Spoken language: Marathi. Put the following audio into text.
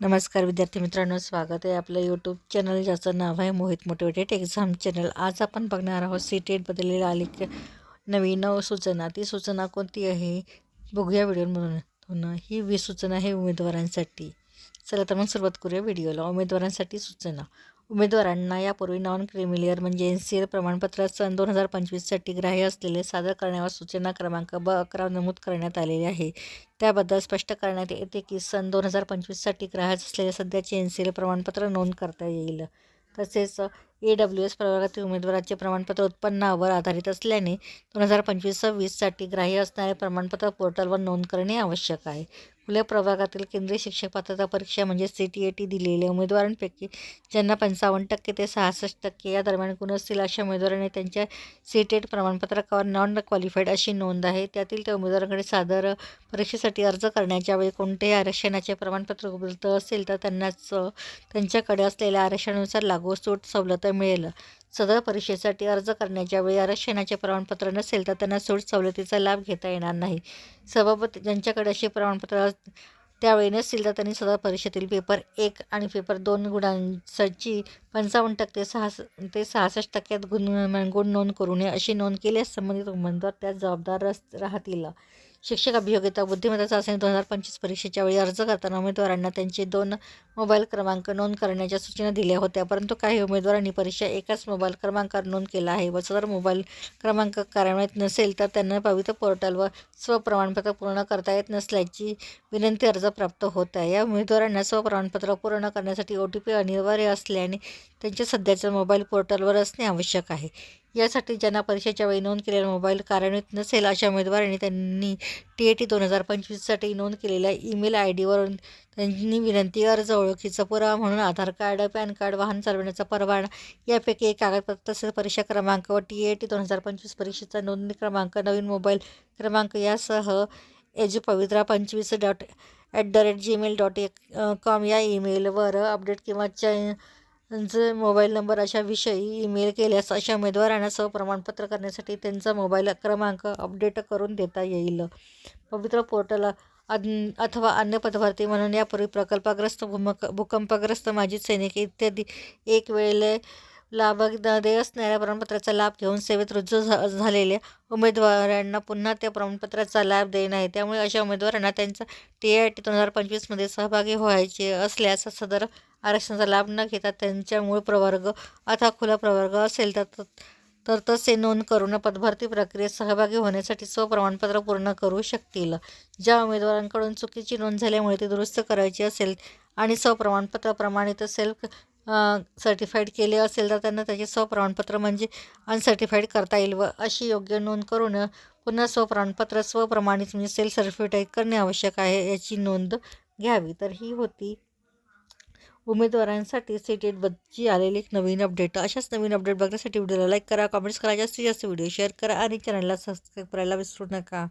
नमस्कार विद्यार्थी मित्रांनो, स्वागत आहे आपलं यूट्यूब चॅनल ज्याचं नाव आहे मोहित मोटिवेटेड एक्झाम चॅनल। आज आपण बघणार आहोत सीटेट बदललेला आलेख नवीन सूचना। ती सूचना कोणती आहे बघूया व्हिडिओमधून। ही 20 सूचना आहे उमेदवारांसाठी। चला तर मग सुरुवात करूया व्हिडिओला। उमेदवारांसाठी सूचना। उमेदवारांना यापूर्वी नॉन क्रिमिलियर म्हणजे NCL प्रमाणपत्र सन 2025साठी ग्राह्य असलेले सादर करण्यावर सूचना क्रमांक ब11 नमूद करण्यात आलेले आहे। त्याबद्दल स्पष्ट करण्यात येते की सन 2025साठी ग्राह्य असलेले सध्याचे NCL प्रमाणपत्र नोंद करता येईल। तसेच AWS प्रवर्गातील उमेदवाराचे प्रमाणपत्र उत्पन्नावर आधारित असल्याने 2025-26साठी ग्राह्य असणारे प्रमाणपत्र पोर्टलवर नोंद करणे आवश्यक आहे। खुल्या प्रवर्गातील केंद्रीय शिक्षक पात्रता परीक्षा म्हणजे CTET दिलेल्या उमेदवारांपैकी ज्यांना 55% ते 66% या दरम्यान गुण असतील अशा उमेदवारांनी त्यांच्या CTET प्रमाणपत्रावर नॉन क्वालिफाईड अशी नोंद आहे। त्यातील त्या उमेदवारांकडे सादर परीक्षेसाठी अर्ज करण्याच्या वेळी कोणतेही आरक्षणाचे प्रमाणपत्र उपलब्ध असेल तर त्यांच्याकडे असलेल्या आरक्षणानुसार लागू सूट सवलत मिळेल। सदर परीक्षेसाठी अर्ज करण्याच्या वेळी आरक्षणाचे प्रमाणपत्र नसेल तर त्यांना सूट सवलतीचा लाभ घेता येणार नाही। सभापती ज्यांच्याकडे असे प्रमाणपत्र त्यावेळी नसतील तर त्यांनी सदर परीक्षेतील पेपर 1 आणि पेपर 2 गुणांची 55% ते 66% गुण नोंद करू नये अशी नोंद केल्यास संबंधित उमेदवार त्यास जबाबदार राहतील। शिक्षक अभियोग्यता बुद्धिमत्ता चाचणी 2025 परीक्षेच्या वेळी अर्ज करताना उमेदवारांना त्यांचे 2 मोबाईल क्रमांक नोंद करण्याच्या सूचना दिल्या होत्या, परंतु काही उमेदवारांनी परीक्षा एकाच मोबाईल क्रमांकावर नोंद केला आहे व सदर मोबाईल क्रमांक कार्यान्वित नसेल तर त्यांना पवित्र पोर्टलवर स्वप्रमाणपत्र पूर्ण करता येत नसल्याची विनंती अर्ज प्राप्त होत आहे। या उमेदवारांना स्वप्रमाणपत्र पूर्ण करण्यासाठी OTP अनिवार्य असल्याने त्यांचे सध्याचे मोबाईल पोर्टलवर असणे आवश्यक आहे। यासाठी ज्यांना परीक्षेच्या वेळी नोंद केलेला मोबाईल कार्यान्वित नसेल अशा उमेदवारांनी त्यांनी TET 2025साठी नोंद केलेल्या ईमेल ID वरून त्यांनी विनंती अर्ज, ओळखीचा पुरावा म्हणून आधार कार्ड, पॅन कार्ड, वाहन चालवण्याचा परवाना यापैकी एक कागदपत्र तसेच परीक्षा क्रमांक व TET 2025 परीक्षेचा नोंदणी क्रमांक, नवीन मोबाईल क्रमांक यासह ejupavitra25@gmail.com या ईमेलवर अपडेट किंवा चेंज मोबाईल नंबर अशा विषयी ईमेल केल्यास अशा उमेदवारांना स्वप्रमाणपत्र करण्यासाठी त्यांचा मोबाईल क्रमांक अपडेट करून देता येईल। पवित्र पोर्टल अथवा अन्य पदभरती म्हणून यापूर्वी प्रकल्पग्रस्त, भूकंपग्रस्त, माजी सैनिक इत्यादी एक वेळेला लाभ देय असणाऱ्या प्रमाणपत्राचा लाभ घेऊन सेवेत रुजू झालेल्या उमेदवारांना पुन्हा त्या प्रमाणपत्राचा लाभ देय नाही। त्यामुळे अशा उमेदवारांना त्यांचा TET 2025मध्ये सहभागी व्हायचे असल्यास सदर आरक्षणाचा लाभ न घेता त्यांच्या मूळ प्रवर्ग अथवा खुला प्रवर्ग असेल तर तसे नोंद करून पदभरती प्रक्रियेत सहभागी होण्यासाठी स्वप्रमाणपत्र पूर्ण करू शकतील। ज्या उमेदवारांकडून चुकीची नोंद झाल्यामुळे ती दुरुस्त करायची असेल आणि स्वप्रमाणपत्र प्रमाणित सेल्फ सर्टिफाईड केले असेल तर त्यांना त्याचे स्वप्रमाणपत्र म्हणजे अनसर्टिफाईड करता येईल व अशी योग्य नोंद करून पुन्हा स्वप्रमाणपत्र स्वप्रमाणित म्हणजे सेल्फ सर्टिफाईड करणे आवश्यक आहे याची नोंद घ्यावी। तर ही होती उमेदवारांसाठी सीटेटची आलेली एक नवीन अपडेट। अशाच नवीन अपडेट बघण्यासाठी व्हिडिओला लाईक करा, कमेंट्स करा, जास्तीत जास्त व्हिडिओ शेअर करा आणि चॅनलला सबस्क्राईब करायला विसरू नका।